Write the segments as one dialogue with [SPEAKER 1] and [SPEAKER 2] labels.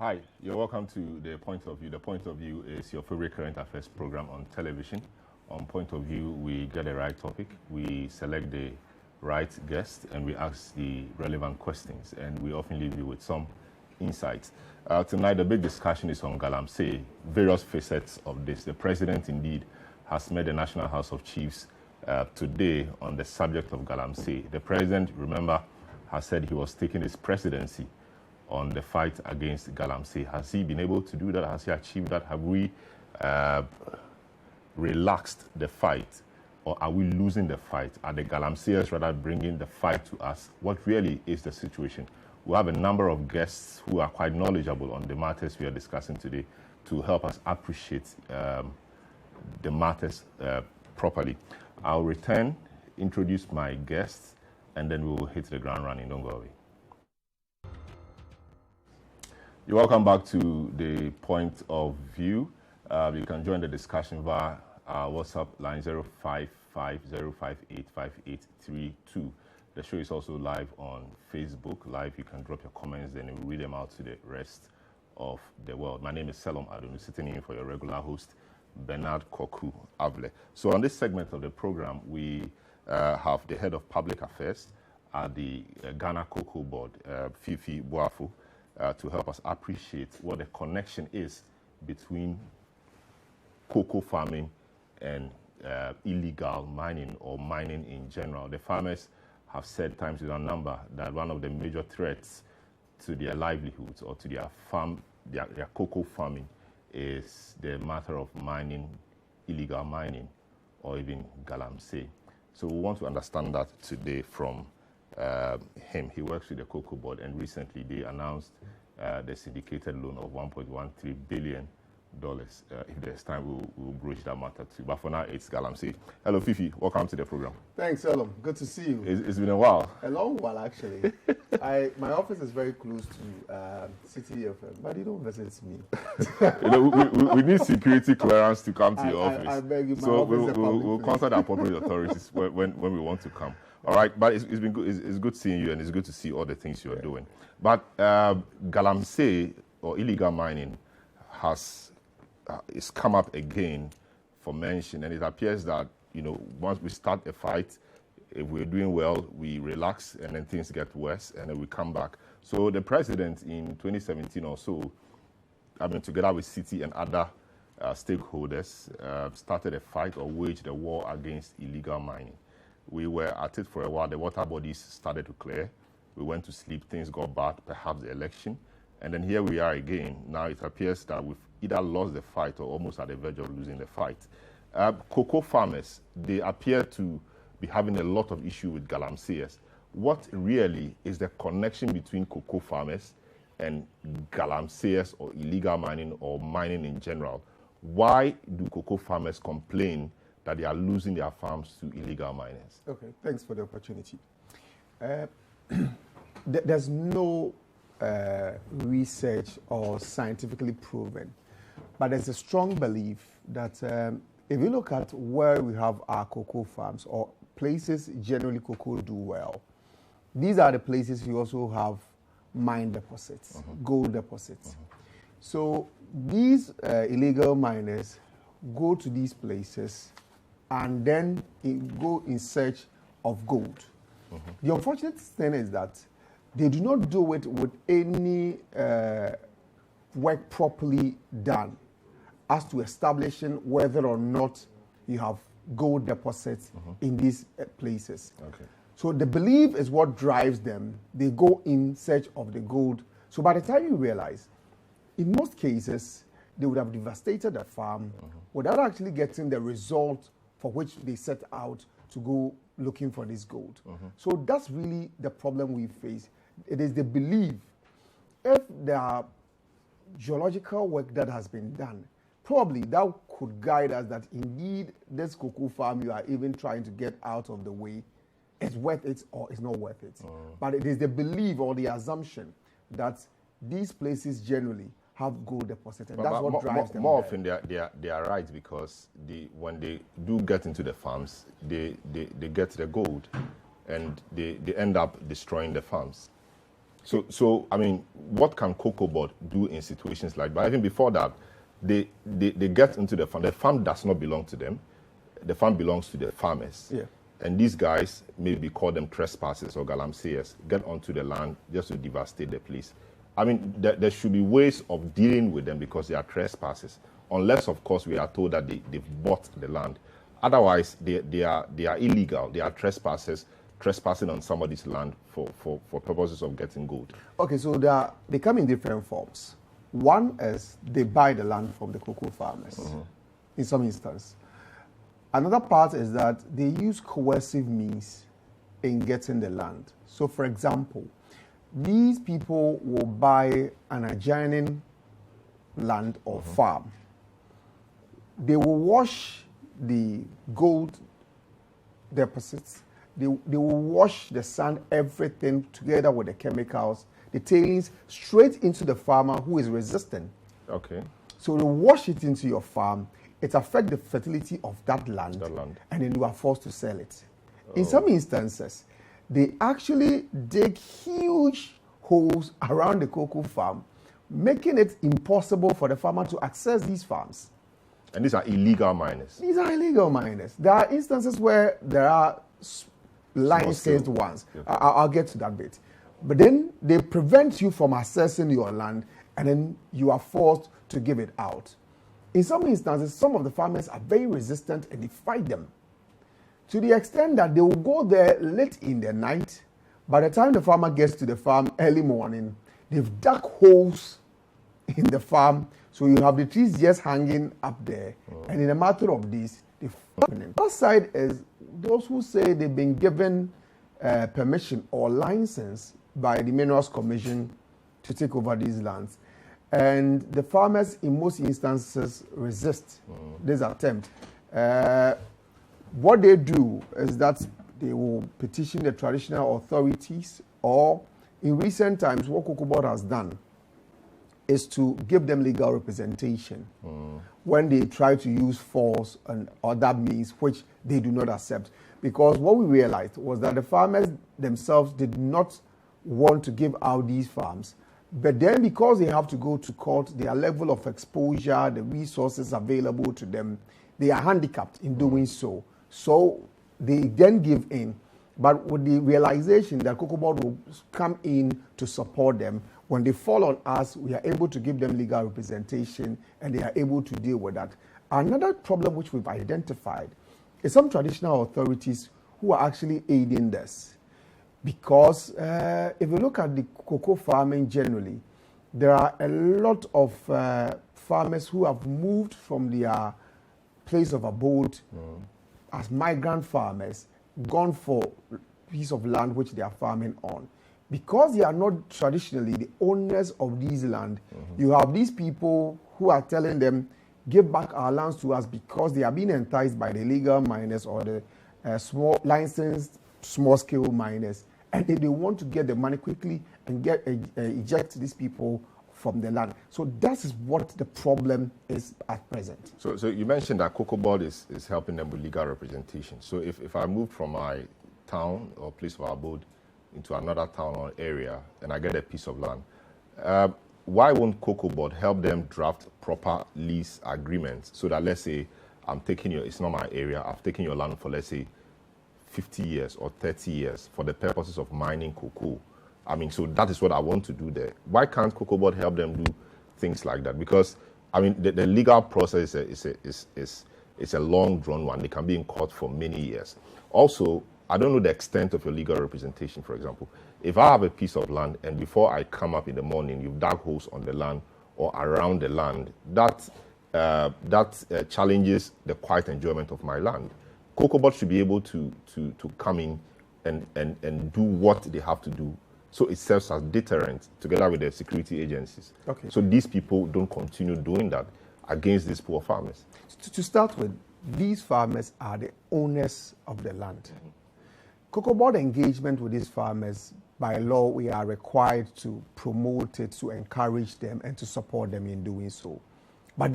[SPEAKER 1] Hi, you're welcome to The Point of View. The Point of View is your favorite current affairs program on television. On Point of View, we get the right topic, we select the right guest, and we ask the relevant questions, and we often leave you with some insights. Tonight, the big discussion is on galamsey, various facets of this. The president, indeed, has met the National House of Chiefs today on the subject of galamsey. The president, remember, has said he was taking his presidency on the fight against galamsey. Has he been able to do that? Has he achieved that? Have we relaxed the fight, or are we losing the fight? Are the galamseyers rather bringing the fight to us? What really is the situation? We have a number of guests who are quite knowledgeable on the matters we are discussing today to help us appreciate the matters properly. I'll return, introduce my guests, and then we will hit the ground running. Don't go away. You're welcome back to The Point of View. You can join the discussion via our WhatsApp line 0550585832. The show is also live on Facebook. Live, you can drop your comments, then we'll read them out to the rest of the world. My name is Selorm Adonoo, sitting in for your regular host, Bernard Koku Avle. So on this segment of the program, we have the head of public affairs at the Ghana Cocoa Board, Fifi Boafo, to help us appreciate what the connection is between cocoa farming and illegal mining, or mining in general. The farmers have said times without number that one of the major threats to their livelihoods or to their farm, their cocoa farming, is the matter of mining, illegal mining, or even galamsey. So we want to understand that today from him. He works with the Cocoa Board, and recently they announced the syndicated loan of $1.13 billion. If there's time, we'll broach that matter too. But for now, it's galamsey. Hello, Fifi. Welcome to the program.
[SPEAKER 2] Thanks, Selorm. Good to see you.
[SPEAKER 1] It's been a while.
[SPEAKER 2] A long while, actually. My office is very close to Citi, but you don't visit me.
[SPEAKER 1] We need security clearance to come to your office.
[SPEAKER 2] I beg you,
[SPEAKER 1] so we'll contact the appropriate authorities when we want to come. All right, but it's been good. It's good seeing you, and it's good to see all the things you are doing. But galamsey, or illegal mining, it's come up again for mention, and it appears that once we start a fight, if we're doing well, we relax, and then things get worse, and then we come back. So the president in 2017 or so, together with Citi and other stakeholders, started a fight or waged a war against illegal mining. We were at it for a while. The water bodies started to clear. We went to sleep. Things got bad, perhaps the election. And then here we are again. Now it appears that we've either lost the fight or almost at the verge of losing the fight. Cocoa farmers, they appear to be having a lot of issue with galamseyers. What really is the connection between cocoa farmers and galamseyers, or illegal mining, or mining in general? Why do cocoa farmers complain that they are losing their farms to illegal miners?
[SPEAKER 2] Okay, thanks for the opportunity. There's no research or scientifically proven, but there's a strong belief that if you look at where we have our cocoa farms, or places generally cocoa do well, these are the places we also have mine deposits, gold deposits. So these illegal miners go to these places and then go in search of gold. The unfortunate thing is that they do not do it with any work properly done as to establishing whether or not you have gold deposits in these places. Okay. So the belief is what drives them. They go in search of the gold. So by the time you realize, in most cases, they would have devastated the farm without actually getting the result for which they set out to go looking for this gold. So that's really the problem we face. It is the belief. If there are geological work that has been done, probably that could guide us that indeed this cocoa farm you are even trying to get out of the way is worth it or is not worth it. But it is the belief or the assumption that these places generally have gold deposits, and that's what drives them.
[SPEAKER 1] More often they are right, because when they do get into the farms, they get the gold, and they end up destroying the farms. So I mean, what can Cocoa Board do in situations like that? Even before that, they get into the farm. The farm does not belong to them. The farm belongs to the farmers.
[SPEAKER 2] Yeah.
[SPEAKER 1] And these guys, maybe call them trespassers or galamseyers, get onto the land just to devastate the place. I mean, there should be ways of dealing with them because they are trespassers. Unless, of course, we are told that they've bought the land. Otherwise, they are illegal. They are trespassers, trespassing on somebody's land for purposes of getting gold.
[SPEAKER 2] Okay, so they come in different forms. One is they buy the land from the cocoa farmers, in some instances. Another part is that they use coercive means in getting the land. So, for example, these people will buy an adjoining land or farm. They will wash the gold deposits. They will wash the sand, everything together with the chemicals, the tailings, straight into the farmer who is resistant.
[SPEAKER 1] Okay.
[SPEAKER 2] So they wash it into your farm. It affects the fertility of that land, and then you are forced to sell it. In some instances, they actually dig huge holes around the cocoa farm, making it impossible for the farmer to access these farms.
[SPEAKER 1] And these are illegal miners?
[SPEAKER 2] These are illegal miners. There are instances where there are licensed ones. Okay. I'll get to that bit. But then they prevent you from accessing your land, and then you are forced to give it out. In some instances, some of the farmers are very resistant and they fight them to the extent that they will go there late in the night. By the time the farmer gets to the farm early morning, they've dug holes in the farm, so you have the trees just hanging up there. And in a matter of days, they fight them. The other side is those who say they've been given permission or license by the Minerals Commission to take over these lands. And the farmers, in most instances, resist this attempt. What they do is that they will petition the traditional authorities, or in recent times, what Cocoa Board has done is to give them legal representation when they try to use force and other means which they do not accept. Because what we realized was that the farmers themselves did not want to give out these farms. But then because they have to go to court, their level of exposure, the resources available to them, they are handicapped in doing so. So they then give in. But with the realization that Cocoa Board will come in to support them, when they fall on us, we are able to give them legal representation and they are able to deal with that. Another problem which we've identified is some traditional authorities who are actually aiding this. Because if you look at the cocoa farming generally, there are a lot of farmers who have moved from their place of abode as migrant farmers, gone for a piece of land which they are farming on. Because they are not traditionally the owners of these land, you have these people who are telling them, give back our lands to us, because they are being enticed by the illegal miners or the small licensed small-scale miners, and they want to get the money quickly and eject these people from the land. So that is what the problem is at present.
[SPEAKER 1] So you mentioned that Cocoa Board is helping them with legal representation. So if I move from my town or place of abode into another town or area and I get a piece of land, why won't Cocoa Board help them draft proper lease agreements so that, let's say, I'm taking it's not my area, I've taken your land for, let's say, 50 years or 30 years for the purposes of mining cocoa. I mean, so that is what I want to do there. Why can't Cocoa Board help them do things like that? Because, I mean, the legal process is a long drawn one. They can be in court for many years. Also, I don't know the extent of your legal representation, for example. If I have a piece of land and before I come up in the morning, you've dug holes on the land or around the land, that challenges the quiet enjoyment of my land. Cocoa Board should be able to come in and do what they have to do, so it serves as deterrent together with the security agencies.
[SPEAKER 2] Okay.
[SPEAKER 1] So these people don't continue doing that against these poor farmers.
[SPEAKER 2] To start with, these farmers are the owners of the land. Cocoa Board engagement with these farmers, by law, we are required to promote it, to encourage them, and to support them in doing so. But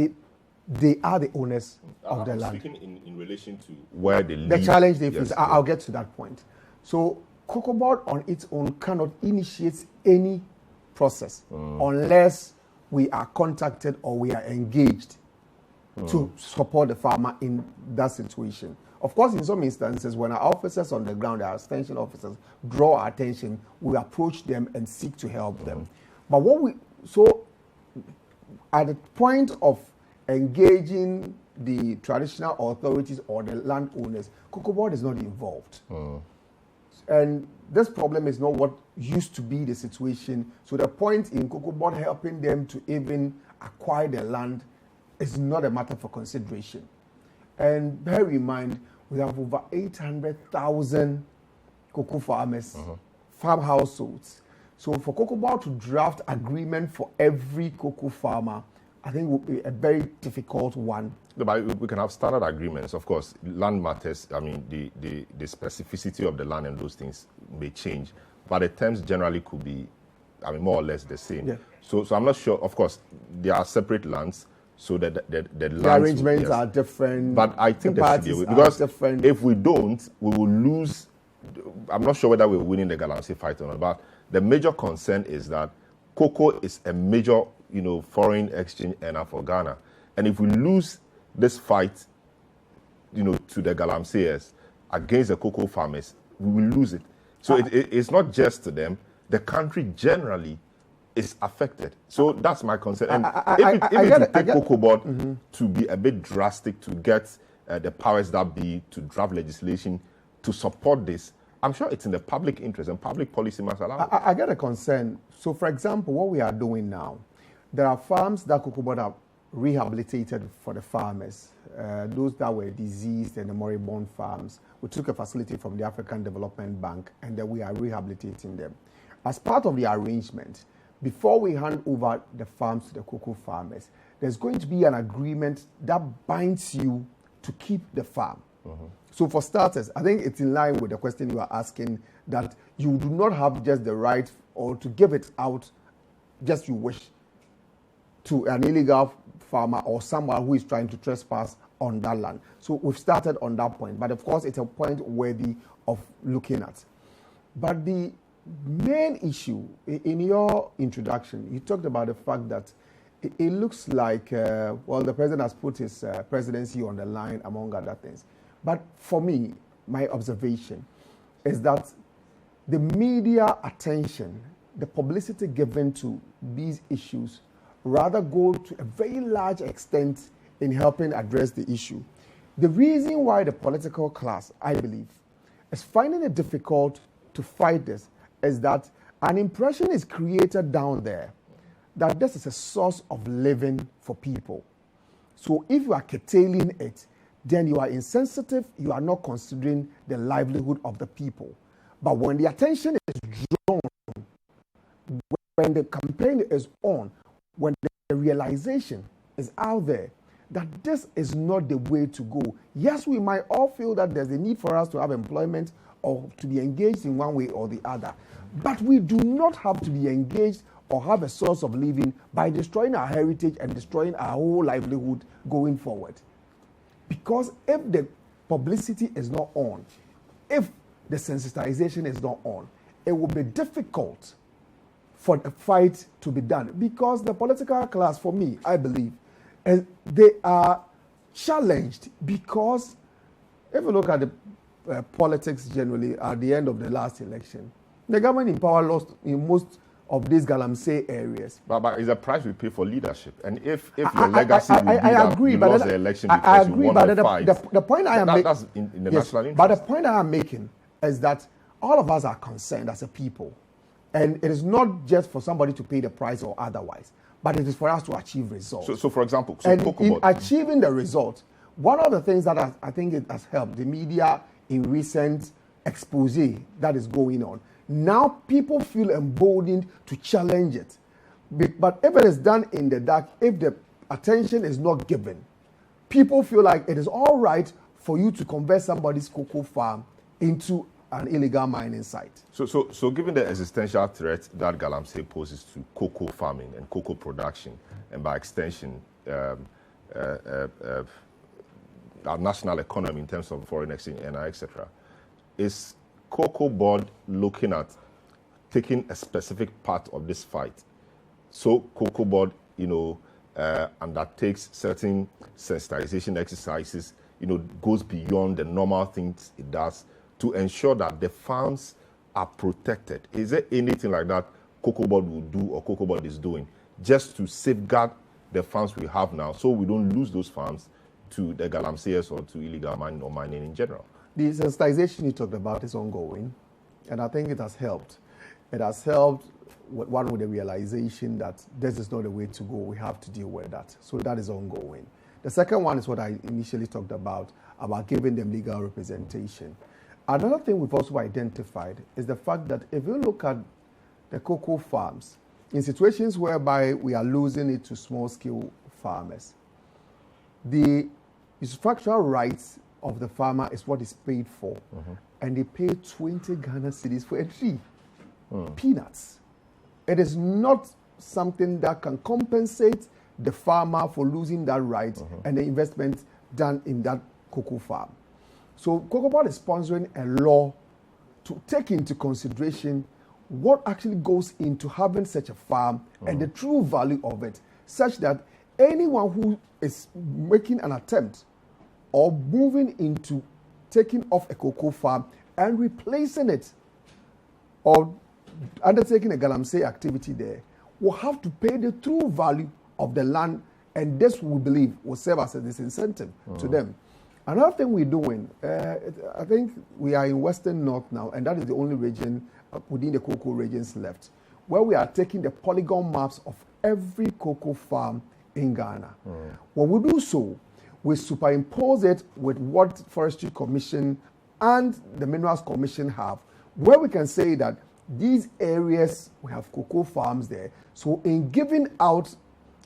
[SPEAKER 2] they are the owners of the land.
[SPEAKER 1] Speaking in relation to where they live.
[SPEAKER 2] The challenge they face, I'll get to that point. So Cocoa Board on its own cannot initiate any process unless we are contacted or we are engaged to support the farmer in that situation. Of course, in some instances, when our officers on the ground, our extension officers, draw our attention, we approach them and seek to help them. But so at the point of engaging the traditional authorities or the landowners, Cocoa Board is not involved. And this problem is not what used to be the situation. So the point in Cocoa Board helping them to even acquire the land is not a matter for consideration. And bear in mind, we have over 800,000 cocoa farmers, farm households. So for Cocoa Board to draft agreement for every cocoa farmer, I think would be a very difficult one.
[SPEAKER 1] No, but we can have standard agreements. Of course, land matters. I mean, the specificity of the land and those things may change, but the terms generally could be, I mean, more or less the same.
[SPEAKER 2] Yeah.
[SPEAKER 1] So I'm not sure. Of course, there are separate lands, so that the
[SPEAKER 2] arrangements are different.
[SPEAKER 1] But I think there should be a way, because if we don't, we will lose. I'm not sure whether we're winning the galamsey fight or not, but the major concern is that cocoa is a major, foreign exchange earner for Ghana, and if we lose this fight, to the galamseyers against the cocoa farmers, we will lose it. So it's not just to them; the country generally is affected. So that's my concern. And if it take Cocoa Board to be a bit drastic, to get the powers that be to draft legislation to support this, I'm sure it's in the public interest, and public policy must allow it.
[SPEAKER 2] I get a concern. So, for example, what we are doing now, there are farms that Cocoa Board have rehabilitated for the farmers, those that were diseased and the moribund farms. We took a facility from the African Development Bank, and then we are rehabilitating them. As part of the arrangement, before we hand over the farms to the cocoa farmers, there's going to be an agreement that binds you to keep the farm. So for starters, I think it's in line with the question you are asking, that you do not have just the right or to give it out just you wish to an illegal farmer or someone who is trying to trespass on that land. So we've started on that point, but of course it's a point worthy of looking at. But the main issue in your introduction, you talked about the fact that it looks like, the president has put his presidency on the line, among other things. But for me, my observation is that the media attention, the publicity given to these issues, rather go to a very large extent in helping address the issue. The reason why the political class, I believe, is finding it difficult to fight this is that an impression is created down there that this is a source of living for people. So if you are curtailing it, then you are insensitive, you are not considering the livelihood of the people. But when the attention is drawn, when the campaign is on, when the realization is out there that this is not the way to go. Yes, we might all feel that there's a need for us to have employment or to be engaged in one way or the other. But we do not have to be engaged or have a source of living by destroying our heritage and destroying our whole livelihood going forward. Because if the publicity is not on, if the sensitization is not on, it will be difficult for the fight to be done. Because the political class, for me, I believe, they are challenged because if you look at the politics generally at the end of the last election, the government in power lost in most of these galamsey areas.
[SPEAKER 1] But it's a price we pay for leadership. And if your legacy will be that you lost the election because you won the fight,
[SPEAKER 2] the point I am making,
[SPEAKER 1] that's in the national interest.
[SPEAKER 2] But the point I am making is that all of us are concerned as a people. And it is not just for somebody to pay the price or otherwise, but it is for us to achieve results.
[SPEAKER 1] So for example,
[SPEAKER 2] in achieving the result, one of the things that I think it has helped the media in recent expose that is going on. Now people feel emboldened to challenge it. But if it is done in the dark, if the attention is not given, people feel like it is all right for you to convert somebody's cocoa farm into an illegal mining site.
[SPEAKER 1] So given the existential threat that galamsey poses to cocoa farming and cocoa production, and by extension, our national economy in terms of foreign exchange and etc., is Cocoa Board looking at taking a specific part of this fight. So Cocoa Board, undertakes certain sensitization exercises, goes beyond the normal things it does to ensure that the farms are protected. Is there anything like that Cocoa Board will do or Cocoa Board is doing just to safeguard the farms we have now so we don't lose those farms to the galamseyers or to illegal mining or mining in general?
[SPEAKER 2] The sensitization you talked about is ongoing, and I think it has helped. It has helped with the realization that this is not the way to go. We have to deal with that. So that is ongoing. The second one is what I initially talked about giving them legal representation. Another thing we've also identified is the fact that if you look at the cocoa farms, in situations whereby we are losing it to small-scale farmers, the structural rights of the farmer is what is paid for, and they pay 20 Ghana cedis for a tree. Peanuts. It is not something that can compensate the farmer for losing that right and the investment done in that cocoa farm. So Cocoa Board is sponsoring a law to take into consideration what actually goes into having such a farm and the true value of it, such that anyone who is making an attempt or moving into taking off a cocoa farm and replacing it or undertaking a galamsey activity there will have to pay the true value of the land, and this we believe will serve as a disincentive to them. Another thing we're doing, I think we are in Western North now, and that is the only region within the cocoa regions left, where we are taking the polygon maps of every cocoa farm in Ghana. When we do so, we superimpose it with what Forestry Commission and the Minerals Commission have, where we can say that these areas, we have cocoa farms there. So in giving out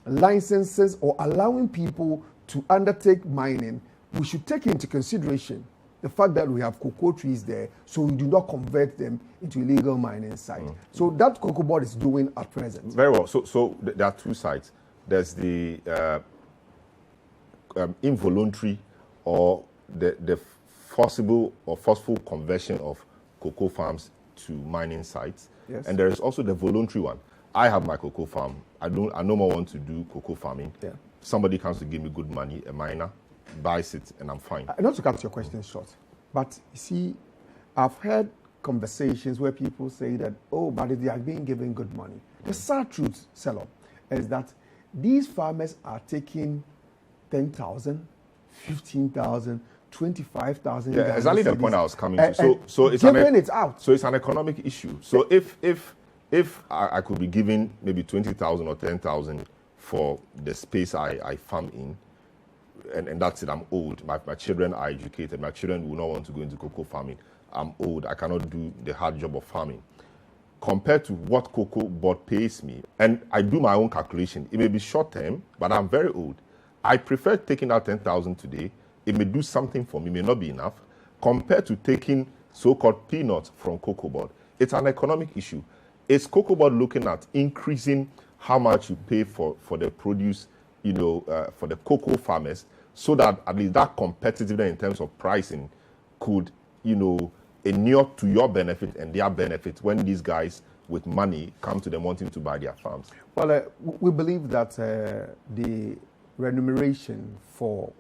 [SPEAKER 2] licenses or allowing people to undertake mining, we should take into consideration the fact that we have cocoa trees there, so we do not convert them into illegal mining site. So that Cocoa Board is doing at present.
[SPEAKER 1] Very well. So there are two sides. There's the involuntary or the forcible or forceful conversion of cocoa farms to mining sites.
[SPEAKER 2] Yes.
[SPEAKER 1] And there is also the voluntary one. I have my cocoa farm. I no more want to do cocoa farming.
[SPEAKER 2] Yeah.
[SPEAKER 1] Somebody comes to give me good money, a miner, buys it, and I'm fine.
[SPEAKER 2] Not to cut your question short, but you see, I've heard conversations where people say that, oh, but they are being given good money. The sad truth, Selorm, is that these farmers are taking 10,000, 15,000, 25,000.
[SPEAKER 1] Yeah, exactly the point I was coming to. So it's
[SPEAKER 2] it out.
[SPEAKER 1] So it's an economic issue. So if I could be given maybe 20,000 or 10,000 for the space I farm in, and that's it, I'm old. My children are educated. My children will not want to go into cocoa farming. I'm old. I cannot do the hard job of farming. Compared to what Cocoa Board pays me, and I do my own calculation, it may be short term, but I'm very old. I prefer taking out 10,000 today. It may do something for me, may not be enough, compared to taking so-called peanuts from Cocoa Board. It's an economic issue. Is Cocoa Board looking at increasing how much you pay for the produce, for the cocoa farmers, so that at least that competitiveness in terms of pricing could, inure to your benefit and their benefit when these guys with money come to them wanting to buy their farms?
[SPEAKER 2] Well, we believe that the remuneration for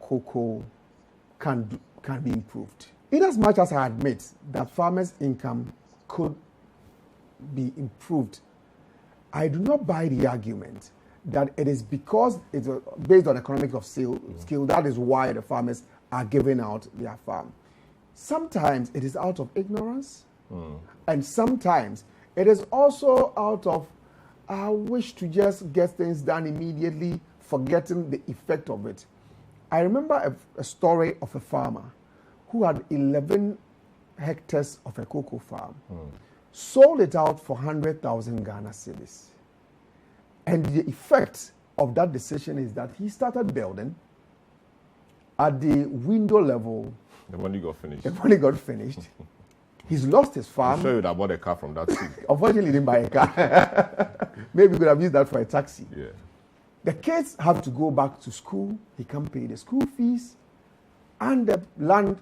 [SPEAKER 2] cocoa can be improved. In as much as I admit that farmers' income could be improved, I do not buy the argument that it is because it's based on economic of skill, that is why the farmers are giving out their farm. Sometimes it is out of ignorance, and sometimes it is also out of I wish to just get things done immediately, forgetting the effect of it. I remember a story of a farmer who had 11 hectares of a cocoa farm, sold it out for 100,000 Ghana cedis. And the effect of that decision is that he started building at the window level.
[SPEAKER 1] The money got finished.
[SPEAKER 2] The money got finished. He's lost his farm.
[SPEAKER 1] I'm sure you would have bought a car from that city.
[SPEAKER 2] Unfortunately, he didn't buy a car. Maybe he could have used that for a taxi.
[SPEAKER 1] Yeah.
[SPEAKER 2] The kids have to go back to school. He can't pay the school fees. And the land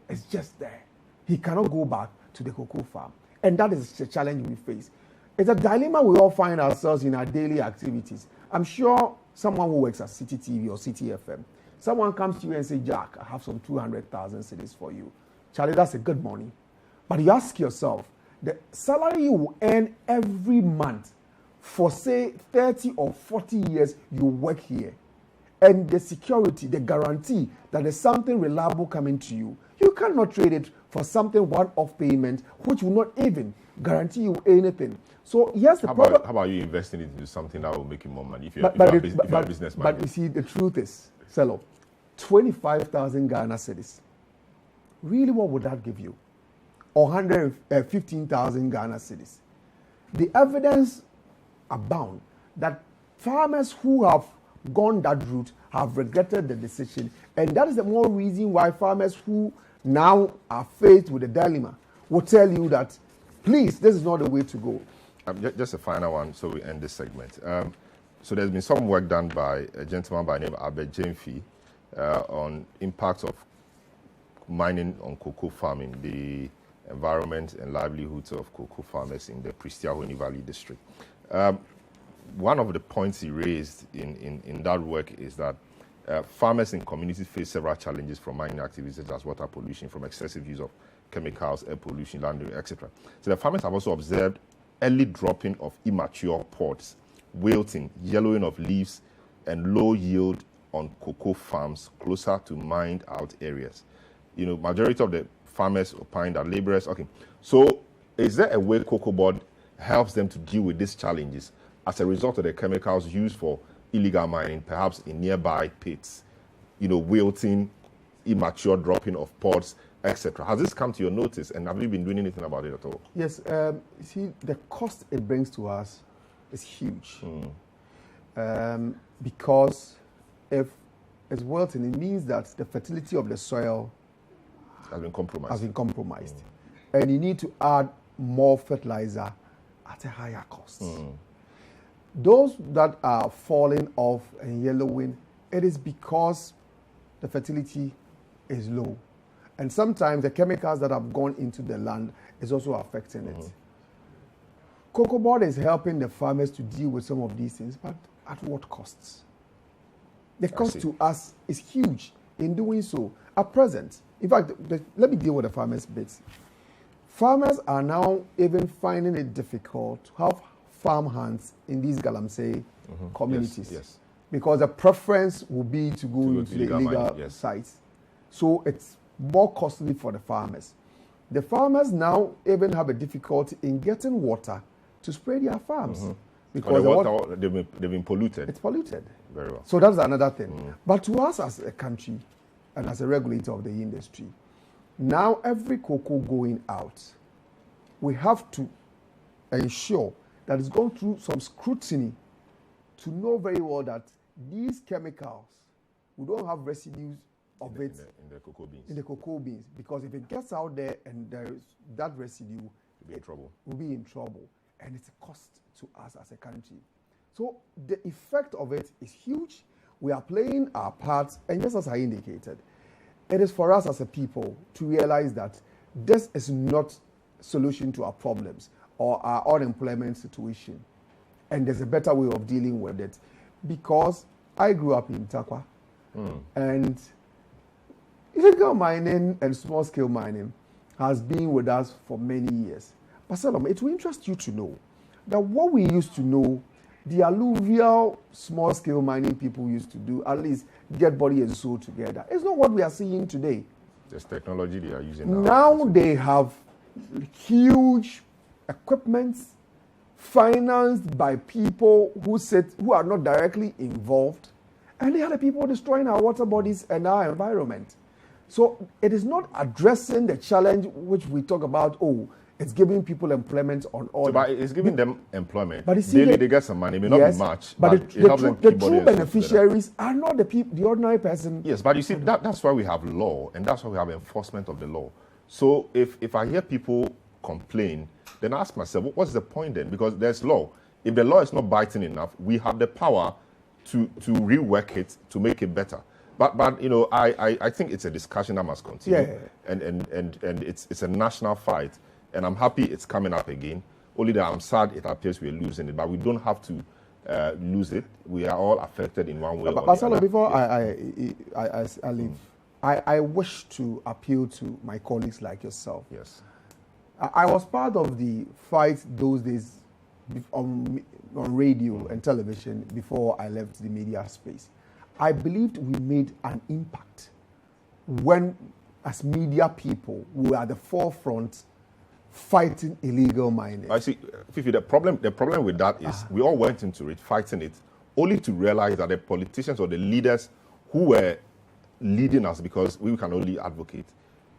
[SPEAKER 2] is just there. He cannot go back. to the cocoa farm. And that is the challenge we face. It's a dilemma we all find ourselves in our daily activities. I'm sure someone who works at Citi TV or Citi FM, someone comes to you and says, Jack, I have some 200,000 cedis for you. Charlie, that's a good money. But you ask yourself, the salary you earn every month for, say, 30 or 40 years you work here, and the security, the guarantee that there's something reliable coming to you, you cannot trade it for something one-off payment, which will not even guarantee you anything. So yes, the problem.
[SPEAKER 1] How about you investing it into something that will make you more money if you're a businessman?
[SPEAKER 2] But you see, the truth is, Selorm, 25,000 Ghana cedis. Really, what would that give you? Or 115,000 Ghana cedis. The evidence abound that farmers who have gone that route have regretted the decision, and that is the more reason why farmers who now are faced with a dilemma will tell you that, please, this is not the way to go.
[SPEAKER 1] Just a final one, so we end this segment. So there's been some work done by a gentleman by the name of Albert Jemfi on impacts of mining on cocoa farming, the environment and livelihoods of cocoa farmers in the Pristia-Honi Valley district. One of the points he raised in that work is that farmers in communities face several challenges from mining activities such as water pollution, from excessive use of chemicals, air pollution, land, etc. So the farmers have also observed early dropping of immature pods, wilting, yellowing of leaves, and low yield on cocoa farms closer to mined out areas. You know, majority of the farmers opine that laborers. Okay, so is there a way cocoa board helps them to deal with these challenges as a result of the chemicals used for illegal mining, perhaps in nearby pits? You know, wilting, immature dropping of pods, etc. Has this come to your notice, and have you been doing anything about it at all?
[SPEAKER 2] Yes, you see, the cost it brings to us is huge. Because if it's wilting, it means that the fertility of the soil
[SPEAKER 1] has been compromised.
[SPEAKER 2] And you need to add more fertilizer at a higher cost. Those that are falling off and yellowing, it is because the fertility is low. And sometimes the chemicals that have gone into the land is also affecting it. Cocoa board is helping the farmers to deal with some of these things, but at what costs? The cost to us is huge in doing so. At present, in fact, let me deal with the farmers' bits. Farmers are now even finding it difficult to have farm hands in these galamsey communities.
[SPEAKER 1] Yes.
[SPEAKER 2] Because the preference will be to go into the illegal sites. So it's more costly for the farmers. The farmers now even have a difficulty in getting water to spray their farms. Because
[SPEAKER 1] the water, they've been polluted.
[SPEAKER 2] It's polluted.
[SPEAKER 1] Very well.
[SPEAKER 2] So that's another thing. But to us as a country and as a regulator of the industry, now every cocoa going out, we have to ensure that it's gone through some scrutiny to know very well that these chemicals, we don't have residues of it
[SPEAKER 1] in the cocoa beans.
[SPEAKER 2] In the cocoa beans, because if it gets out there and there is that residue,
[SPEAKER 1] we'll be in trouble.
[SPEAKER 2] We'll be in trouble, and it's a cost to us as a country. So the effect of it is huge. We are playing our part, and just as I indicated, it is for us as a people to realize that this is not a solution to our problems or our unemployment situation, and there's a better way of dealing with it. Because I grew up in Takwa, and illegal mining and small-scale mining has been with us for many years. But Selorm, it will interest you to know that what we used to know, the alluvial small-scale mining people used to do, at least get body and soul together, it's not what we are seeing today.
[SPEAKER 1] There's technology they are using
[SPEAKER 2] now. Now they have huge equipment financed by people who are not directly involved, and they are the people destroying our water bodies and our environment. So it is not addressing the challenge which we talk about, it's giving people employment on all.
[SPEAKER 1] So, but it's giving them employment.
[SPEAKER 2] But
[SPEAKER 1] daily they get some money, it may not be much, but it helps them keep
[SPEAKER 2] the true beneficiaries are not the ordinary person.
[SPEAKER 1] Yes, but you see, that's why we have law, and that's why we have enforcement of the law. So if I hear people complain, then I ask myself, what's the point then? Because there's law. If the law is not biting enough, we have the power to rework it, to make it better. But you know, I think it's a discussion that must continue, and it's a national fight. and I'm happy it's coming up again. Only that I'm sad it appears we're losing it, but we don't have to lose it. We are all affected in one way or the other.
[SPEAKER 2] Before I leave, I wish to appeal to my colleagues like yourself.
[SPEAKER 1] Yes.
[SPEAKER 2] I was part of the fight those days on radio and television before I left the media space. I believed we made an impact when, as media people, we were at the forefront fighting illegal mining.
[SPEAKER 1] I see, Fifi, the problem with that is we all went into it, fighting it, only to realize that the politicians or the leaders who were leading us, because we can only advocate,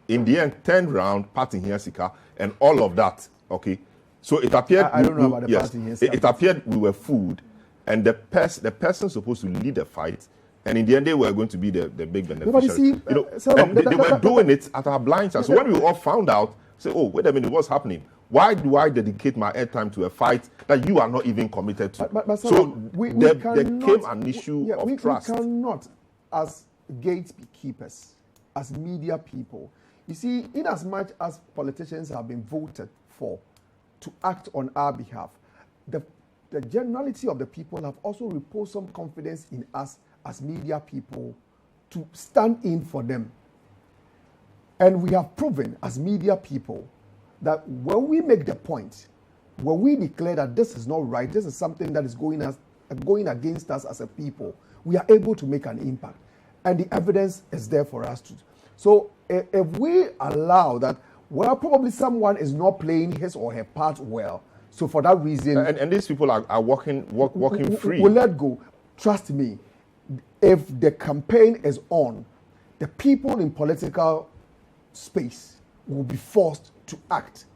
[SPEAKER 1] in the end, turned around, party here, Sika, and all of that, okay? So it appeared...
[SPEAKER 2] I don't know about the party here,
[SPEAKER 1] it appeared we were fooled, and the person supposed to lead the fight, and in the end, they were going to be the big beneficiary. They were doing it at our blind side. So when we all found out, say, oh, wait a minute, what's happening? Why do I dedicate my airtime to a fight that you are not even committed to?
[SPEAKER 2] But
[SPEAKER 1] so there came an issue of trust.
[SPEAKER 2] We cannot, as gatekeepers, as media people, you see, in as much as politicians have been voted for to act on our behalf, the generality of the people have also reposed some confidence in us as media people to stand in for them. And we have proven as media people that when we make the point, when we declare that this is not right, this is something that is going against us as a people, we are able to make an impact. And the evidence is there for us to. So if we allow that, well, probably someone is not playing his or her part well. So for that reason...
[SPEAKER 1] And these people are walking free.
[SPEAKER 2] We'll let go. Trust me, if the campaign is on, the people in political space will be forced to act.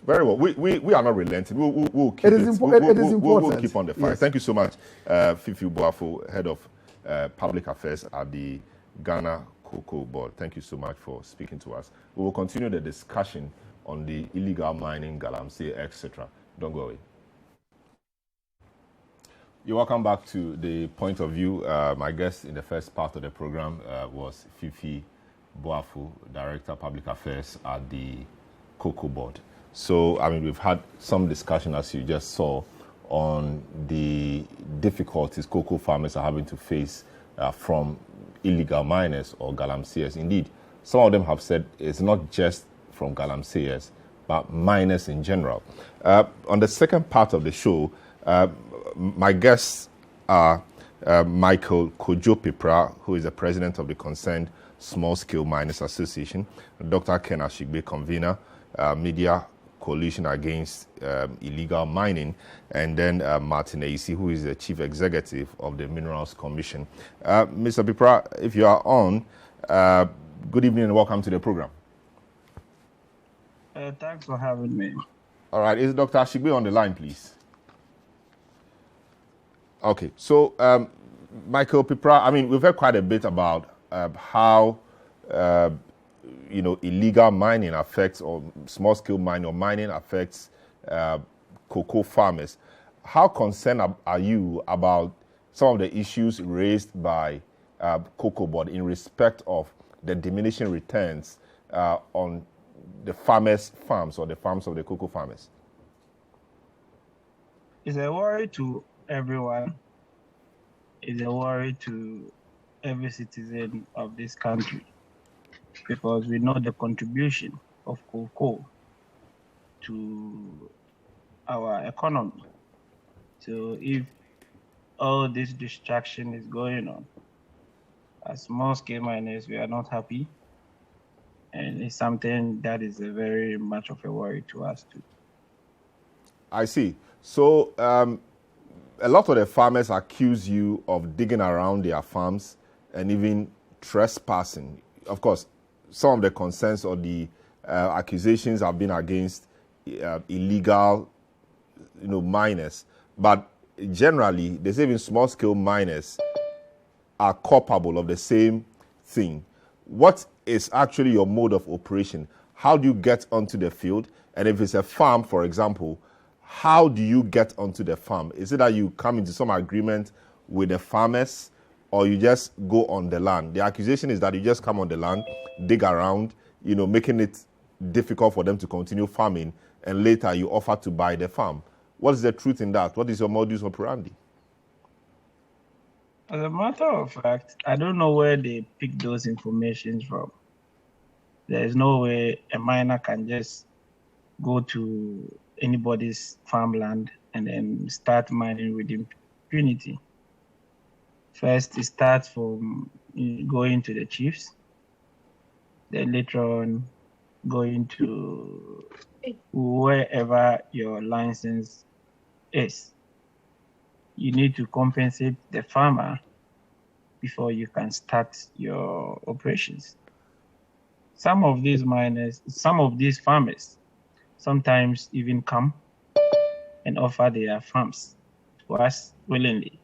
[SPEAKER 1] Very well. We are not relenting. We'll keep
[SPEAKER 2] it is important.
[SPEAKER 1] We'll keep on the fight.
[SPEAKER 2] Yes.
[SPEAKER 1] Thank you so much, Fifi Boafo, Head of Public Affairs at the Ghana Cocoa Board. Thank you so much for speaking to us. We will continue the discussion on the illegal mining, galamsey, etc. Don't go away. You're welcome back to the point of view. My guest in the first part of the program was Fifi Boafo, Director of Public Affairs at the Cocoa Board. So, I mean, we've had some discussion, as you just saw, on the difficulties cocoa farmers are having to face from illegal miners or galamseyers. Indeed, some of them have said it's not just from galamseyers, but miners in general. On the second part of the show, my guests are Michael Kojo-Pipra, who is the president of the Concerned Small-Scale Miners Association, Dr. Ken Ashigbe, convener, Media Coalition Against Illegal Mining, and then Martin Aisi, who is the chief executive of the Minerals Commission. Mr. Pipra, if you are on, good evening and welcome to the program.
[SPEAKER 3] Thanks for having me.
[SPEAKER 1] All right, is Dr. Ashigbe on the line, please? Okay, so Michael Pipra, I mean, we've heard quite a bit about how illegal mining affects, or small-scale mining or mining affects cocoa farmers. How concerned are you about some of the issues raised by Cocoa Board in respect of the diminishing returns on the farmers' farms or the farms of the cocoa farmers?
[SPEAKER 3] It's a worry to everyone. It's a worry to every citizen of this country, because we know the contribution of cocoa to our economy. So if all this distraction is going on, as small-scale miners, we are not happy, and it's something that is a very much of a worry to us too.
[SPEAKER 1] I see. So a lot of the farmers accuse you of digging around their farms and even trespassing. Of course, some of the concerns or the accusations have been against illegal, miners. But generally, they say even small-scale miners are culpable of the same thing. What is actually your mode of operation? How do you get onto the field? And if it's a farm, for example, how do you get onto the farm? Is it that you come into some agreement with the farmers, or you just go on the land? The accusation is that you just come on the land, dig around, making it difficult for them to continue farming, and later you offer to buy the farm. What is the truth in that? What is your modus operandi?
[SPEAKER 3] As a matter of fact, I don't know where they pick those informations from. There is no way a miner can just go to anybody's farmland and then start mining with impunity. First, it starts from going to the chiefs, then later on going to wherever your license is. You need to compensate the farmer before you can start your operations. Some of these farmers sometimes even come and offer their farms to us willingly.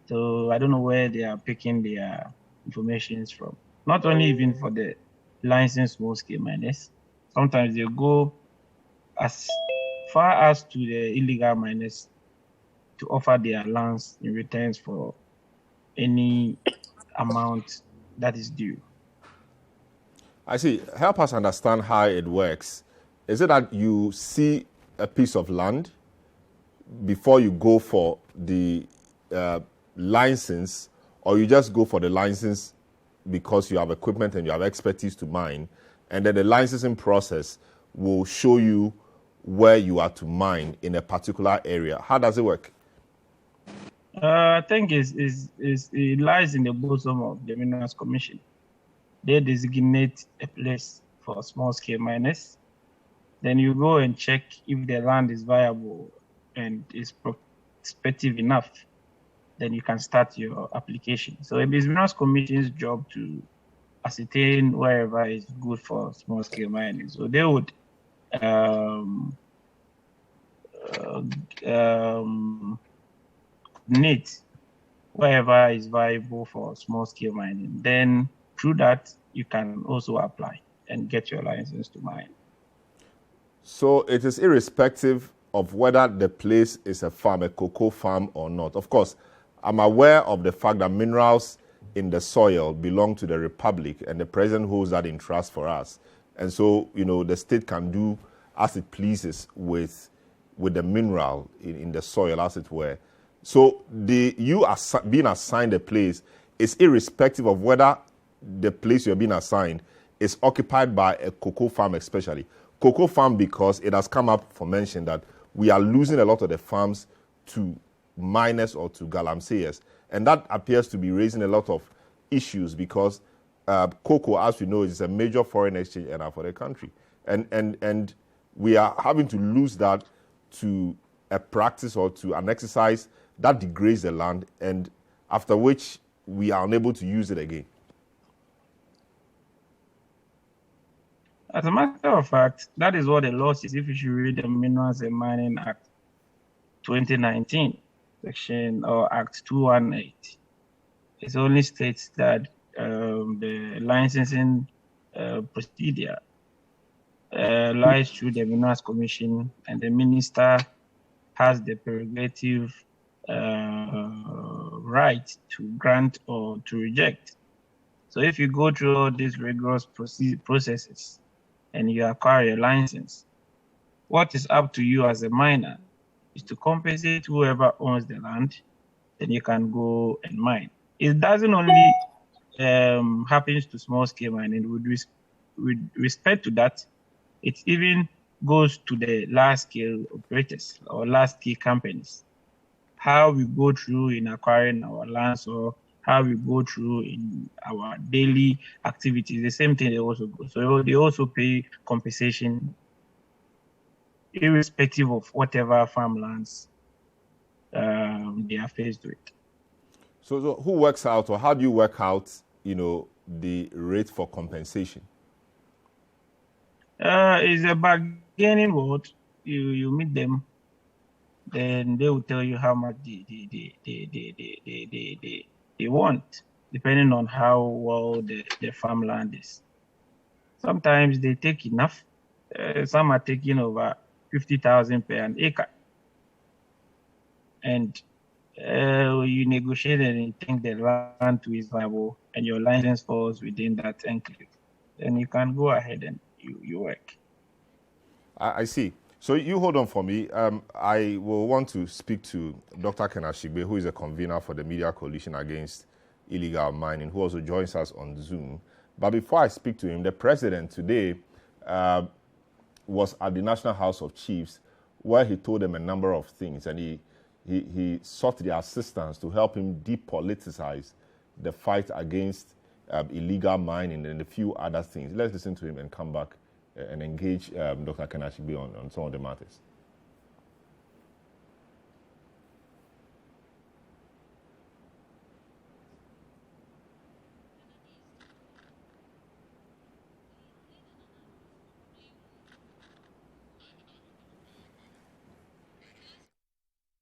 [SPEAKER 3] So I don't know where they are picking their information from. Not only even for the licensed small-scale miners, sometimes they go as far as to the illegal miners to offer their lands in returns for any amount that is due.
[SPEAKER 1] I see. Help us understand how it works. Is it that you see a piece of land before you go for the license, or you just go for the license because you have equipment and you have expertise to mine, and then the licensing process will show you where you are to mine in a particular area? How does it work?
[SPEAKER 3] I think it lies in the bosom of the Minerals Commission. They designate a place for small-scale miners. Then you go and check if the land is viable and is prospective enough. Then you can start your application. So it is Minerals Commission's job to ascertain wherever is good for small-scale mining. So they would coordinate wherever is viable for small-scale mining. Then through that, you can also apply and get your license to mine.
[SPEAKER 1] So it is irrespective of whether the place is a farm, a cocoa farm or not. Of course, I'm aware of the fact that minerals in the soil belong to the Republic, and the president holds that in trust for us. And so, the state can do as it pleases with the mineral in the soil, as it were. So you being assigned a place is irrespective of whether the place you're being assigned is occupied by a cocoa farm, especially. Cocoa farm, because it has come up for mention that we are losing a lot of the farms to miners or to galamseyers. And that appears to be raising a lot of issues because cocoa, as we know, is a major foreign exchange earner for the country. And we are having to lose that to a practice or to an exercise that degrades the land, and after which we are unable to use it again.
[SPEAKER 3] As a matter of fact, that is what the law says. If you should read the Minerals and Mining Act 2019, section or Act 218, it only states that the licensing procedure lies through the Minerals Commission, and the minister has the prerogative right to grant or to reject. So if you go through all these rigorous processes and you acquire a license, what is up to you as a miner is to compensate whoever owns the land, then you can go and mine. It doesn't only happens to small-scale mining. With respect to that, it even goes to the large-scale operators or large-scale companies. How we go through in acquiring our lands, or how we go through in our daily activities, the same thing they also go. So they also pay compensation irrespective of whatever farmlands they are faced with.
[SPEAKER 1] So who works out, or how do you work out, the rate for compensation?
[SPEAKER 3] It's a bargaining word. You meet them, then they will tell you how much they want, depending on how well the farmland is. Sometimes they take enough. Some are taking over 50,000 per an acre. And you negotiate and you think the land is viable and your license falls within that enclave, then you can go ahead and you work.
[SPEAKER 1] I see. So you hold on for me. I will want to speak to Dr. Kenashigbe, who is a convener for the Media Coalition Against Illegal Mining, who also joins us on Zoom. But before I speak to him, the president today was at the National House of Chiefs, where he told them a number of things, and he sought their assistance to help him depoliticize the fight against illegal mining and a few other things. Let's listen to him and come back and engage Dr. Kenashigbe on some of the matters.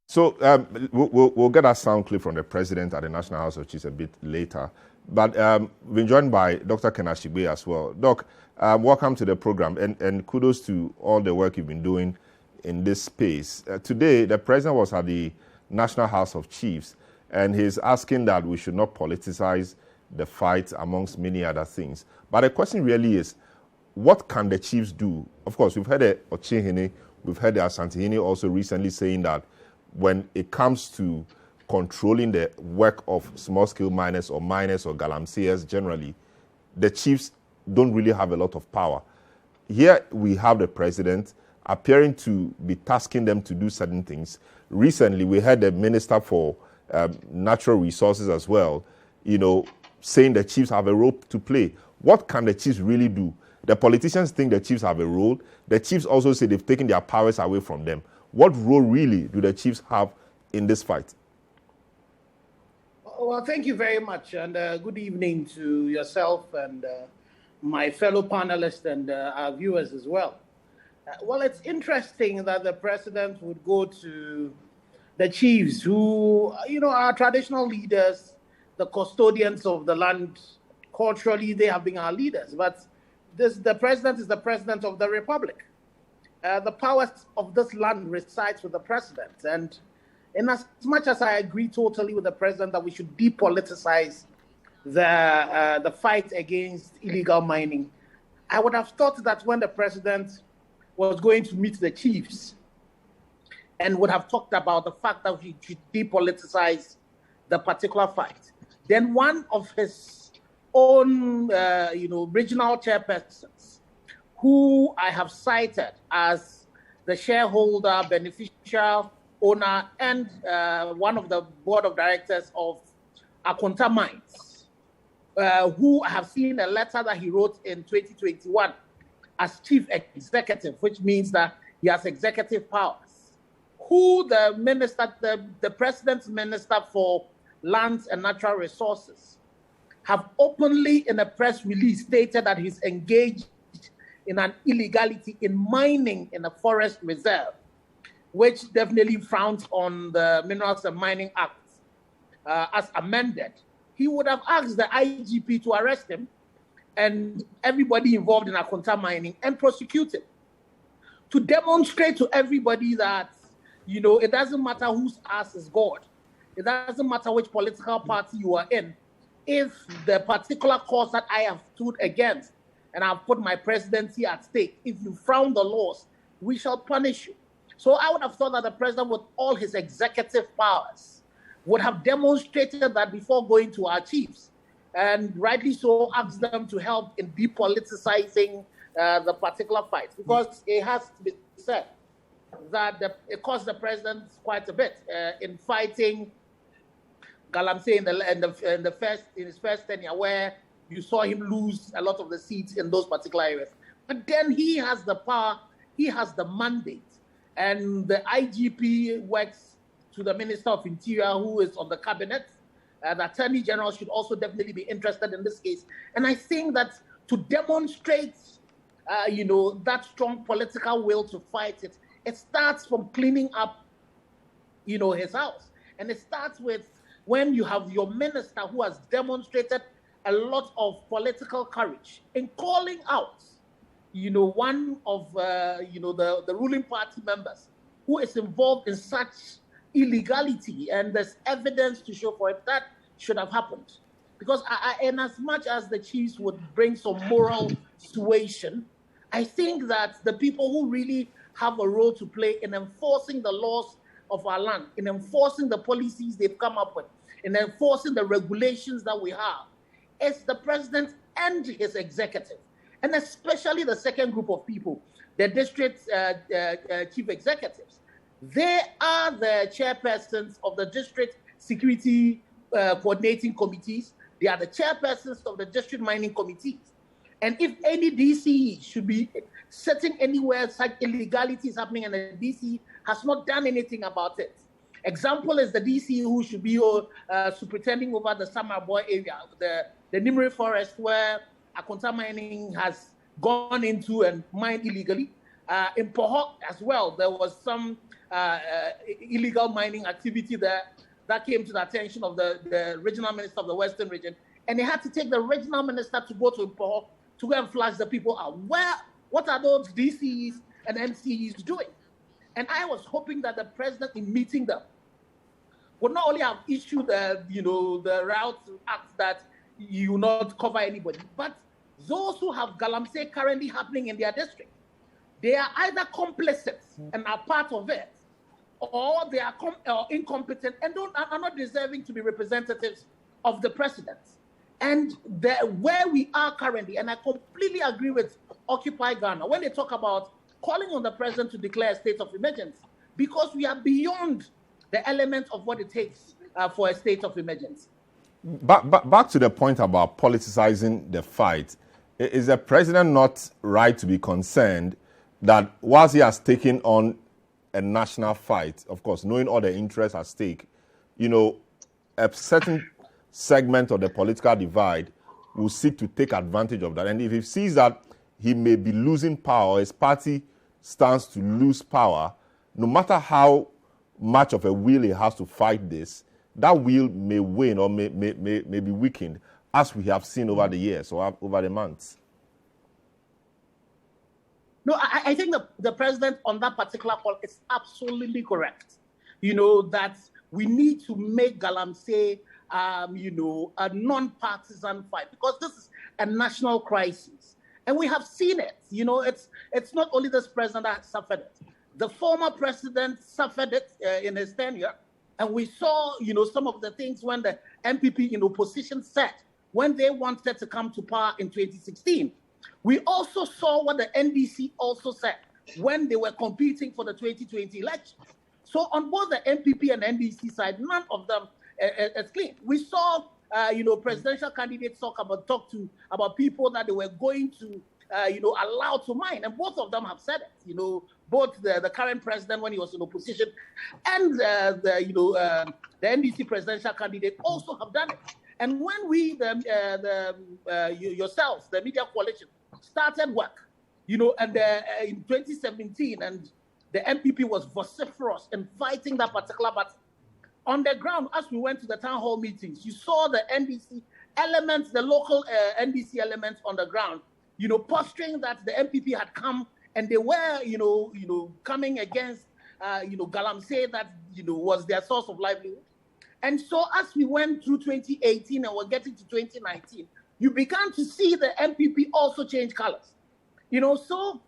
[SPEAKER 1] So we'll get a sound clip from the president at the National House of Chiefs a bit later. But we've been joined by Dr. Kenashigbe as well. Doc, welcome to the program, and kudos to all the work you've been doing in this space. Today, the president was at the National House of Chiefs, and he's asking that we should not politicize the fight, amongst many other things. But the question really is, what can the chiefs do? Of course, we've heard the Ochihene, we've heard the Asantehene also recently saying that when it comes to controlling the work of small-scale miners or galamseyers generally, the chiefs don't really have a lot of power. Here we have the president appearing to be tasking them to do certain things. Recently, we had the Minister for Natural Resources as well, saying the chiefs have a role to play. What can the chiefs really do? The politicians think the chiefs have a role. The chiefs also say they've taken their powers away from them. What role really do the chiefs have in this fight?
[SPEAKER 4] Well, thank you very much, and good evening to yourself and my fellow panelists and our viewers as well. Well, it's interesting that the president would go to the chiefs who, are traditional leaders, the custodians of the land. Culturally, they have been our leaders, but the president is the president of the republic. The powers of this land resides with the president. And in as much as I agree totally with the president that we should depoliticize the fight against illegal mining, I would have thought that when the president was going to meet the chiefs and would have talked about the fact that we should depoliticize the particular fight, then one of his own, regional chairpersons, who I have cited as the shareholder, beneficial owner, and one of the board of directors of Akonta Mines, who I have seen a letter that he wrote in 2021 as chief executive, which means that he has executive powers, who the president's minister for lands and natural resources have openly in a press release stated that he's engaged in an illegality in mining in a forest reserve, which definitely frowns on the Minerals and Mining Act as amended. He would have asked the IGP to arrest him and everybody involved in Akonta mining and prosecute him, to demonstrate to everybody that, it doesn't matter whose ass is God. It doesn't matter which political party you are in. If the particular cause that I have stood against and I've put my presidency at stake, if you frown the laws, we shall punish you. So I would have thought that the president, with all his executive powers, would have demonstrated that before going to our chiefs, and rightly so asked them to help in depoliticizing the particular fight. Because it has to be said that it cost the president quite a bit in fighting galamsey in his first tenure, where you saw him lose a lot of the seats in those particular areas. But then he has the power, he has the mandate, and the IGP works to the Minister of Interior, who is on the cabinet. The Attorney General should also definitely be interested in this case. And I think that to demonstrate, that strong political will to fight it, it starts from cleaning up, his house. And it starts with when you have your minister who has demonstrated a lot of political courage in calling out, one of, the ruling party members who is involved in such illegality, and there's evidence to show for it. That should have happened. Because in as much as the chiefs would bring some moral suasion, I think that the people who really have a role to play in enforcing the laws of our land, in enforcing the policies they've come up with, in enforcing the regulations that we have, is the president and his executive, and especially the second group of people, the district chief executives. They are the chairpersons of the district security coordinating committees. They are the chairpersons of the district mining committees. And if any DCE should be sitting anywhere such illegality is happening and the DCE has not done anything about it. Example is the DCE who should be superintending over the Samaboy area, the Nimri forest where Akonta mining has gone into and mined illegally. In Pohok as well, there was some illegal mining activity there that came to the attention of the regional minister of the Western region. And they had to take the regional minister to go to Pohok to go and flush the people out. What are those DCEs and MCEs doing? And I was hoping that the president, in meeting them, would not only have issued the Route Act that you will not cover anybody, but those who have galamsey currently happening in their district, they are either complicit and are part of it, or they are incompetent and are not deserving to be representatives of the president. And where we are currently, and I completely agree with Occupy Ghana, when they talk about calling on the president to declare a state of emergency, because we are beyond the element of what it takes for a state of emergency.
[SPEAKER 1] Back to the point about politicizing the fight, is the president not right to be concerned that whilst he has taken on a national fight, of course, knowing all the interests at stake, a certain segment of the political divide will seek to take advantage of that. And if he sees that he may be losing power, his party stands to lose power, no matter how much of a will he has to fight this, that will may wane or may be weakened, as we have seen over the years or over the months.
[SPEAKER 4] No, I think the president on that particular call is absolutely correct. That we need to make galamsey, a non-partisan fight, because this is a national crisis. And we have seen it. It's not only this president that suffered it. The former president suffered it in his tenure. And we saw, some of the things when the MPP in opposition said when they wanted to come to power in 2016. We also saw what the NDC also said when they were competing for the 2020 election. So on both the MPP and NDC side, none of them is clean. We saw, presidential candidates talk about people that they were going to, allow to mine, and both of them have said it. Both the current president when he was in opposition and the NDC presidential candidate also have done it. And when we, yourselves, the media coalition, started work, and in 2017, and the MPP was vociferous in fighting that particular battle. On the ground, as we went to the town hall meetings, you saw the NDC elements, the local NDC elements on the ground, posturing that the MPP had come and they were, coming against, galamsey that, was their source of livelihood. And so as we went through 2018 and we're getting to 2019, you began to see the MPP also change colors. So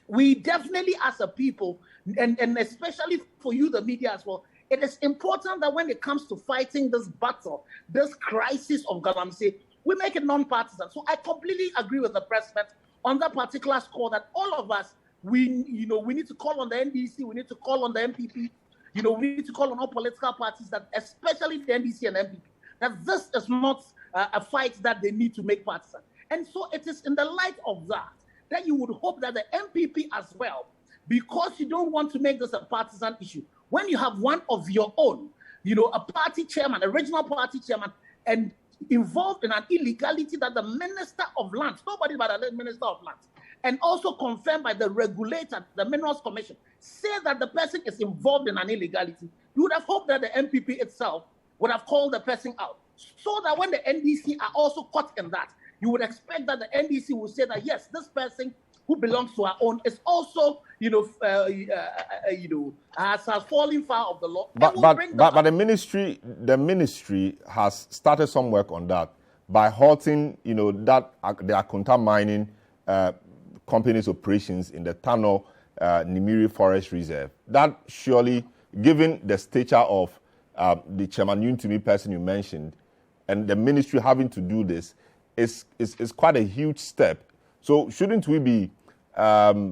[SPEAKER 4] we definitely as a people, and especially for you, the media as well, it is important that when it comes to fighting this battle, this crisis of galamsey, we make it non-partisan. So I completely agree with the president on that particular score that all of us, we need to call on the NDC, we need to call on the MPP, we need to call on all political parties, that especially the NDC and MPP, that this is not a fight that they need to make partisan. And so it is in the light of that you would hope that the MPP as well, because you don't want to make this a partisan issue, when you have one of your own, a party chairman, a regional party chairman, and involved in an illegality that the Minister of Lands, nobody but the Minister of Lands, and also confirmed by the regulator, the Minerals Commission, say that the person is involved in an illegality, you would have hoped that the MPP itself would have called the person out. So that when the NDC are also caught in that, you would expect that the NDC will say that, yes, this person who belongs to our own is also, has fallen foul of the law.
[SPEAKER 1] But the ministry has started some work on that by halting, the Akonta mining company's operations in the Tano Nimiri Forest Reserve. That surely, given the stature of the Chairman Yuntumi person you mentioned, and the ministry having to do this, is quite a huge step. So shouldn't we be not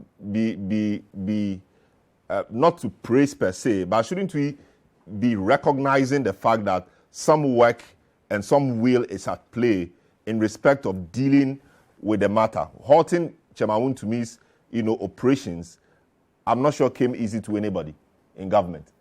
[SPEAKER 1] to praise per se, but shouldn't we be recognizing the fact that some work and some will is at play in respect of dealing with the matter? Halting Chairman Yuntumi's, operations, I'm not sure came easy to anybody in government.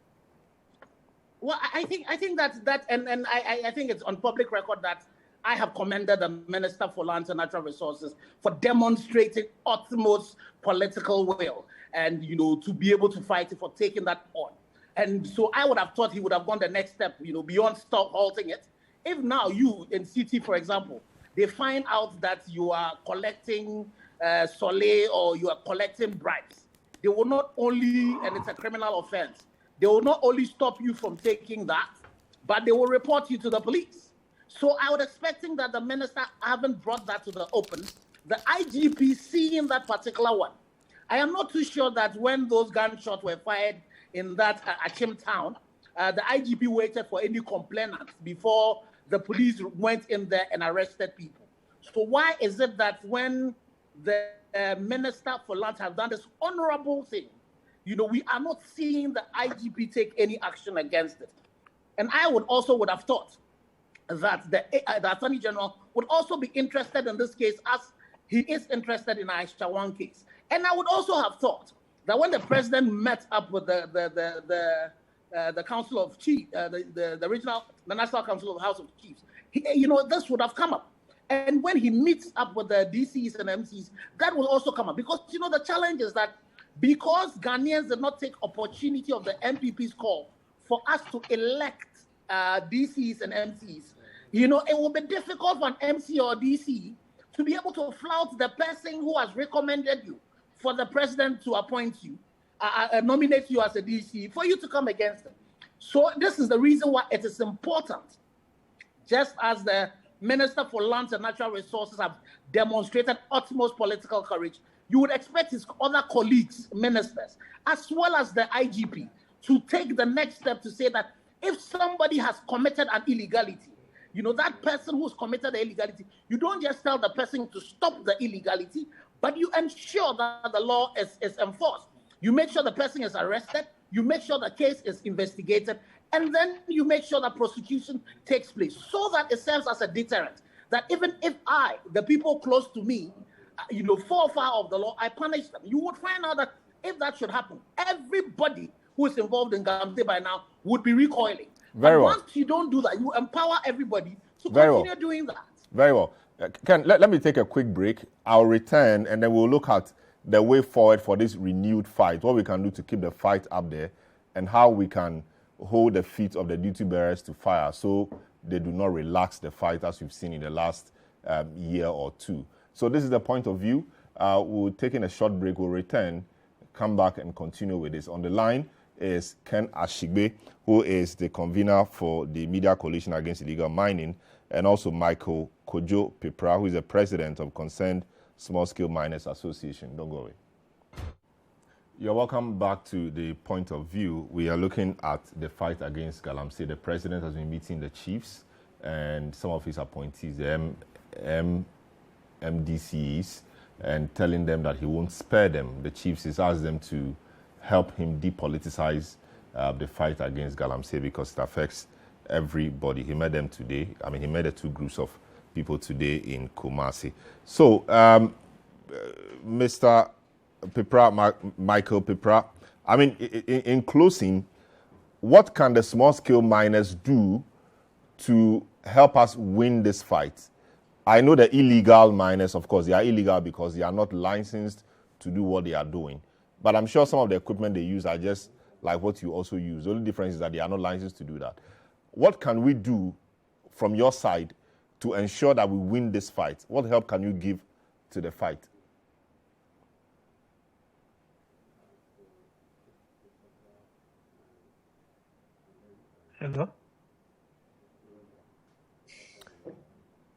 [SPEAKER 4] Well, I think that and I think it's on public record that I have commended the Minister for Lands and Natural Resources for demonstrating utmost political will and, to be able to fight it, for taking that on. And so I would have thought he would have gone the next step, beyond stop halting it. If now you in Citi, for example, they find out that you are collecting solé or you are collecting bribes, they will not only, and it's a criminal offense, they will not only stop you from taking that, but they will report you to the police. So I was expecting that the minister haven't brought that to the open. The IGP seeing that particular one. I am not too sure that when those gunshots were fired in that Achim town, the IGP waited for any complainants before the police went in there and arrested people. So why is it that when the Minister for Lands has done this honorable thing, we are not seeing the IGP take any action against it? And I would have thought that the Attorney General would also be interested in this case as he is interested in Aisha Wan case. And I would also have thought that when the president met up with the Council of Chiefs, the National Council of House of Chiefs, this would have come up. And when he meets up with the DCs and MCs, that will also come up. Because, the challenge is that because Ghanaians did not take opportunity of the MPP's call for us to elect DCs and MCs, it will be difficult for an MC or DC to be able to flout the person who has recommended you for the president to appoint you, nominate you as a DC, for you to come against them. So this is the reason why it is important, just as the Minister for Lands and Natural Resources have demonstrated utmost political courage, you would expect his other colleagues, ministers, as well as the IGP, to take the next step to say that if somebody has committed an illegality, that person who's committed the illegality, you don't just tell the person to stop the illegality, but you ensure that the law is enforced. You make sure the person is arrested, you make sure the case is investigated, and then you make sure that prosecution takes place so that it serves as a deterrent. That even if the people close to me, fall foul of the law, I punish them. You would find out that if that should happen, everybody who is involved in galamsey by now would be recoiling.
[SPEAKER 1] Very well.
[SPEAKER 4] Once you don't do that, you empower everybody to continue doing that.
[SPEAKER 1] Very well. Ken, let me take a quick break. I'll return and then we'll look at the way forward for this renewed fight, what we can do to keep the fight up there, and how we can hold the feet of the duty bearers to fire so they do not relax the fight as we've seen in the last year or two. So this is the point of view. We'll take in a short break. We'll return, come back and continue with this. On the line is Ken Ashigbe, who is the convener for the Media Coalition Against Illegal Mining, and also Michael Kojo Pipra, who is the president of Concerned Small Scale Miners Association. Don't go away. You're welcome back to the point of view. We are looking at the fight against galamsey. The president has been meeting the chiefs and some of his appointees, the MDCs, and telling them that he won't spare them. The chiefs has asked them to help him depoliticize the fight against galamsey because it affects everybody. He met them today. He met the two groups of people today in Kumasi. So, Mr. Pipra, Michael Pipra, in closing, what can the small-scale miners do to help us win this fight? I know the illegal miners, of course, they are illegal because they are not licensed to do what they are doing. But I'm sure some of the equipment they use are just like what you also use. The only difference is that they are not licensed to do that. What can we do from your side to ensure that we win this fight? What help can you give to the fight?
[SPEAKER 3] Hello?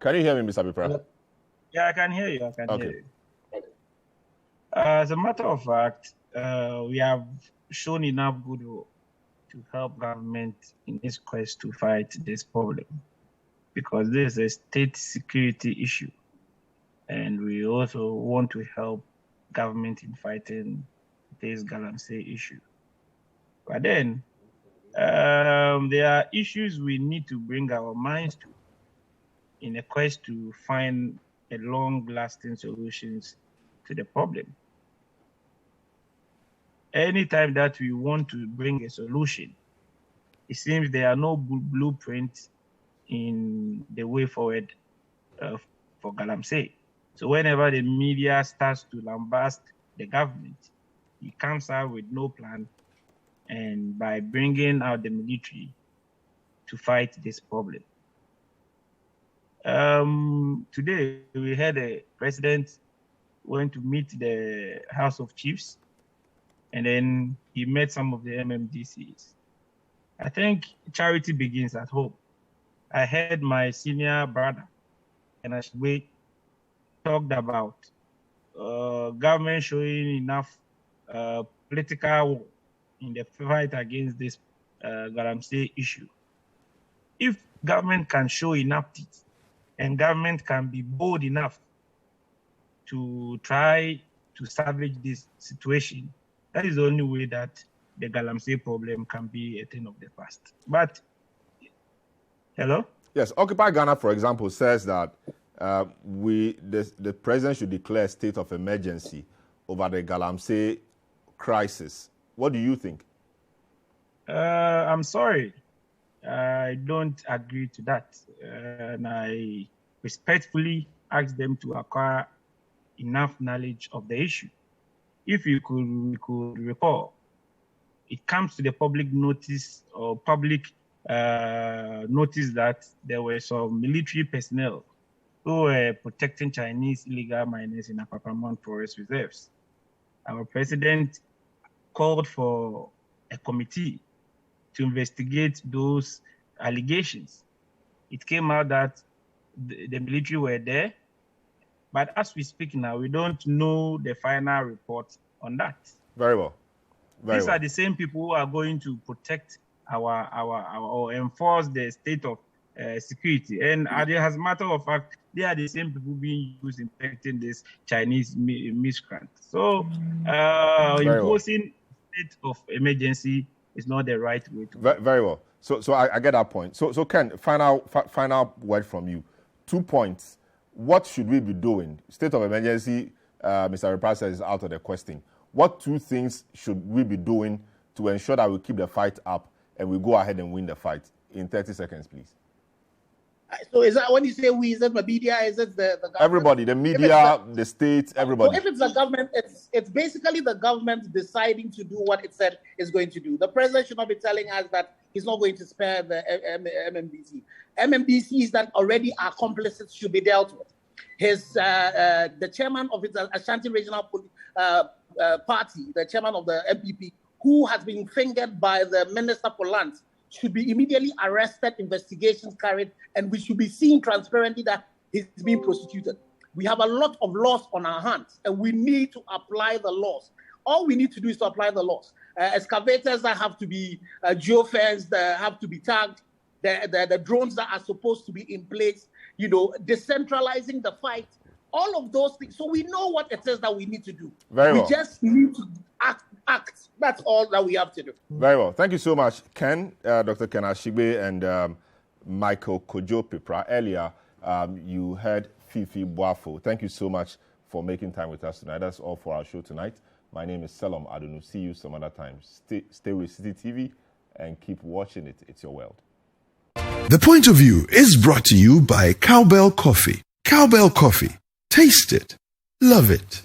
[SPEAKER 1] Can you hear me, Mr. Pipra?
[SPEAKER 3] Yeah, I can hear you. I can hear you. As a matter of fact, we have shown enough goodwill to help government in its quest to fight this problem, because this is a state security issue, and we also want to help government in fighting this galamsey issue. But then, there are issues we need to bring our minds to in a quest to find a long-lasting solutions to the problem. Anytime that we want to bring a solution, it seems there are no blueprints in the way forward for galamsey. So whenever the media starts to lambast the government, it comes out with no plan, and by bringing out the military to fight this problem. Today, we had a president went to meet the House of Chiefs, and then he met some of the MMDCs. I think charity begins at home. I heard my senior brother, and as we talked about government showing enough political will in the fight against this galamsey issue. If government can show enough teeth, and government can be bold enough to try to salvage this situation, that is the only way that the galamsey problem can be a thing of the past. But, hello?
[SPEAKER 1] Yes, Occupy Ghana, for example, says that the president should declare a state of emergency over the galamsey crisis. What do you think?
[SPEAKER 3] I'm sorry. I don't agree to that. And I respectfully ask them to acquire enough knowledge of the issue. If you could recall, it comes to the public notice or public notice that there were some military personnel who were protecting Chinese illegal miners in Apapamon forest reserves. Our president called for a committee to investigate those allegations. It came out that the military were there, but as we speak now, we don't know the final report on that.
[SPEAKER 1] Very well.
[SPEAKER 3] These are the same people who are going to protect our or enforce the state of security. And as a matter of fact, they are the same people being used in protecting this Chinese miscreant. So imposing state of emergency is not the right way to go.
[SPEAKER 1] Very well. So I get that point. So Ken, final word from you. 2 points. What should we be doing? State of emergency, Mr. Reprasa, is out of the question. What 2 things should we be doing to ensure that we keep the fight up and we go ahead and win the fight? In 30 seconds, please.
[SPEAKER 4] So is that when you say we, is it the media, is it the government?
[SPEAKER 1] Everybody, the media, the states, everybody.
[SPEAKER 4] So if it's the government, it's basically the government deciding to do what it said is going to do. The president should not be telling us that he's not going to spare the MMDC. MMDCs that already are complicit should be dealt with. The chairman of his Ashanti Regional Party, the chairman of the MPP, who has been fingered by the Minister for Lands, should be immediately arrested, investigations carried, and we should be seeing transparently that he's being prosecuted. We have a lot of laws on our hands, and we need to apply the laws. All we need to do is to apply the laws. Excavators that have to be geofenced, that have to be tagged, the drones that are supposed to be in place, decentralizing the fight, all of those things. So we know what it is that we need to do.
[SPEAKER 1] Very well.
[SPEAKER 4] We just need to act. That's all that we have to do.
[SPEAKER 1] Very well. Thank you so much, Ken, Dr. Ken Ashigbe and Michael Kojo Pipra. Earlier, you heard Fifi Boafo. Thank you so much for making time with us tonight. That's all for our show tonight. My name is Selorm Adonoo. See you some other time. Stay with Citi TV and keep watching it. It's your world.
[SPEAKER 5] The Point of View is brought to you by Cowbell Coffee. Cowbell Coffee. Taste it. Love it.